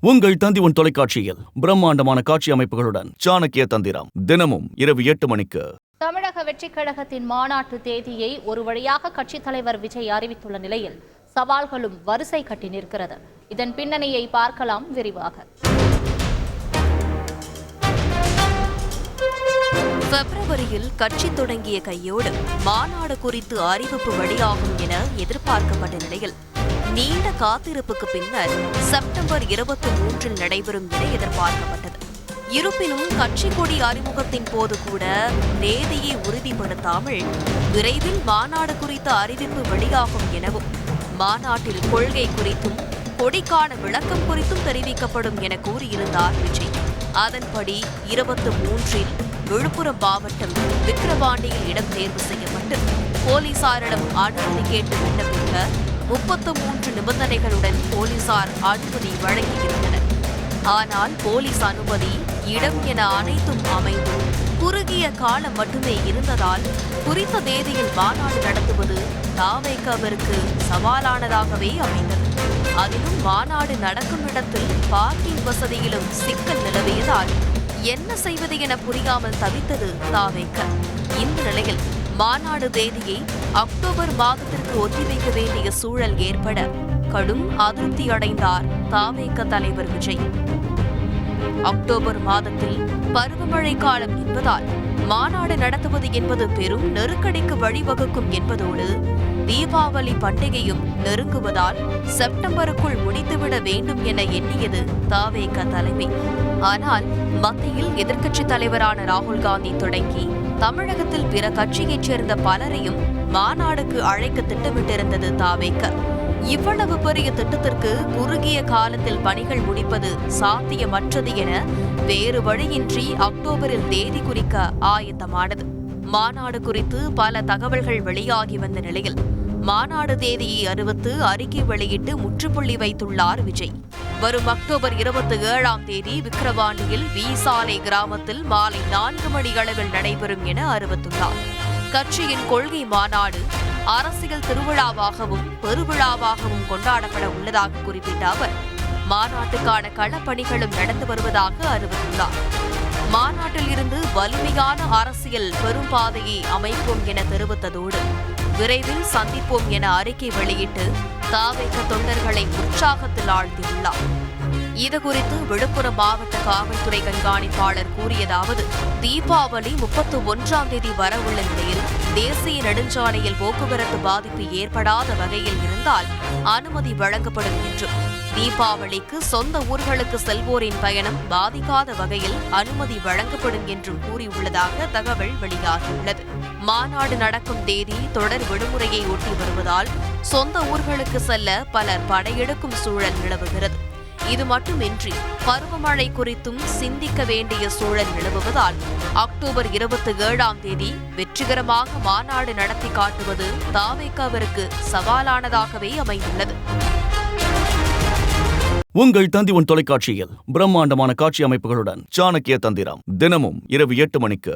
உங்கள் தந்தி தொலைக்காட்சியில் பிரம்மாண்டமான காட்சி அமைப்புகளுடன் சாணக்கிய தந்திரம் தினமும் இரவு 8 மணிக்கு. தமிழக வெற்றிக் கழகத்தின் மாநாட்டு தேதியை ஒரு வழியாக கட்சித் தலைவர் விஜய் அறிவித்துள்ள நிலையில் சவால்களும் வரிசை கட்டி நிற்கிறது. இதன் பின்னணியை பார்க்கலாம் விரிவாக. பிப்ரவரியில் கட்சி தொடங்கிய கையோடு மாநாடு குறித்து அறிவிப்பு வெளியாகும் என எதிர்பார்க்கப்பட்ட நிலையில் நீண்ட காத்திருப்புக்கு பின்னர் செப்டம்பர் 23 நடைபெறும் என எதிர்பார்க்கப்பட்டது. இருப்பினும் கட்சி கொடி அறிமுகத்தின் போது கூட தேதியை உறுதிப்படுத்தாமல் விரைவில் மாநாடு குறித்த அறிவிப்பு வெளியாகும் எனவும் மாநாட்டில் கொள்கை குறித்தும் கொடிக்கான விளக்கம் குறித்தும் தெரிவிக்கப்படும் என கூறியிருந்தார் விஜய். அதன்படி 23இல் விழுப்புரம் மாவட்டம் விக்கிரவாண்டியில் இடம் தேர்வு செய்யப்பட்டு போலீசாரிடம் அனுமதி கேட்டு விண்ணப்பிக்க 33 நிபந்தனைகளுடன் போலீசார் அனுமதி வழங்கியிருந்தனர். ஆனால் போலீஸ் அனுமதி, இடம் என அனைத்தும் அமைந்து குறுகிய காலம் மட்டுமே இருந்ததால் குறித்த தேதியில் மாநாடு நடத்துவது தாவேகாவிற்கு சவாலானதாகவே அமைந்தது. அதிலும் மாநாடு நடக்கும் இடத்தில் பார்க்கிங் வசதியிலும் சிக்கல் நிலவியதால் என்ன செய்வது என புரியாமல் தவித்தது தாவேகா. இந்த நிலையில் மாநாடு தேதியை அக்டோபர் மாதத்திற்கு ஒத்திவைக்க வேண்டிய சூழல் ஏற்பட கடும் அதிருப்தி அடைந்தார் தாவேகா தலைவர் விஜய். அக்டோபர் மாதத்தில் பருவமழை காலம் என்பதால் மாநாடு நடத்துவது என்பது பெரும் நெருக்கடிக்கு வழிவகுக்கும் என்பதோடு தீபாவளி பண்டிகையும் நெருங்குவதால் செப்டம்பருக்குள் முடித்துவிட வேண்டும் என எண்ணியது தாவேகா தலைமை. ஆனால் மத்தியில் எதிர்க்கட்சித் தலைவரான ராகுல் காந்தி தொடங்கி தமிழகத்தில் பிற கட்சியைச் சேர்ந்த பலரையும் மாநாடுக்கு அழைக்க திட்டமிட்டிருந்தது தாவேகா. இவ்வளவு பெரிய திட்டத்திற்கு குறுகிய காலத்தில் பணிகள் முடிப்பது சாத்தியமற்றது என வேறு வழியின்றி அக்டோபரில் தேதி குறிக்க ஆயத்தமானது. மாநாடு குறித்து பல தகவல்கள் வெளியாகி வந்த நிலையில் மாநாடு தேதியை அறிவித்து அறிக்கை வெளியிட்டு முற்றுப்புள்ளி வைத்துள்ளார் விஜய். வரும் அக்டோபர் 27ஆம் தேதி விக்கிரவாண்டியில் வீசாலை கிராமத்தில் மாலை 4 மணி அளவில் நடைபெறும் என அறிவித்துள்ளார். கட்சியின் கொள்கை மாநாடு அரசியல் திருவிழாவாகவும் பெருவிழாவாகவும் கொண்டாடப்பட உள்ளதாக குறிப்பிட்ட அவர் மாநாட்டுக்கான களப்பணிகளும் நடந்து வருவதாக அறிவித்துள்ளார். மாநாட்டில் இருந்து வலிமையான அரசியல் பெரும்பாதையை அமைப்போம் என தெரிவித்ததோடு விரைவில் சந்திப்போம் என அறிக்கை வெளியிட்டு தாவேகா தொண்டர்களை உற்சாகத்தில் ஆழ்த்தியுள்ளார். இதுகுறித்து விழுப்புரம் மாவட்ட காவல்துறை கண்காணிப்பாளர் கூறியதாவது: தீபாவளி 31ஆம் தேதி வரவுள்ள நிலையில் தேசிய நெடுஞ்சாலையில் போக்குவரத்து பாதிப்பு ஏற்படாத வகையில் இருந்தால் அனுமதி வழங்கப்படும் என்றும் தீபாவளிக்கு சொந்த ஊர்களுக்கு செல்வோரின் பயணம் பாதிக்காத வகையில் அனுமதி வழங்கப்படும் என்றும் கூறியுள்ளதாக தகவல் வெளியாகியுள்ளது. மாநாடு நடக்கும் தேதி தொடர் விடுமுறையை ஒட்டி வருவதால் சொந்த ஊர்களுக்கு செல்ல பலர் படையெடுக்கும் சூழல் நிலவுகிறது. இது மட்டுமின்றி பருவமழை குறித்தும் சிந்திக்க வேண்டிய சூழல் நிலவுவதால் அக்டோபர் 27ஆம் தேதி வெற்றிகரமாக மாநாடு நடத்தி காட்டுவது தாவேகாவிற்கு சவாலானதாகவே அமைந்துள்ளது. உங்கள் தந்தி தொலைக்காட்சியில் பிரம்மாண்டமான காட்சி அமைப்புகளுடன் சாணக்கிய தந்திரம் தினமும் இரவு 8 மணிக்கு.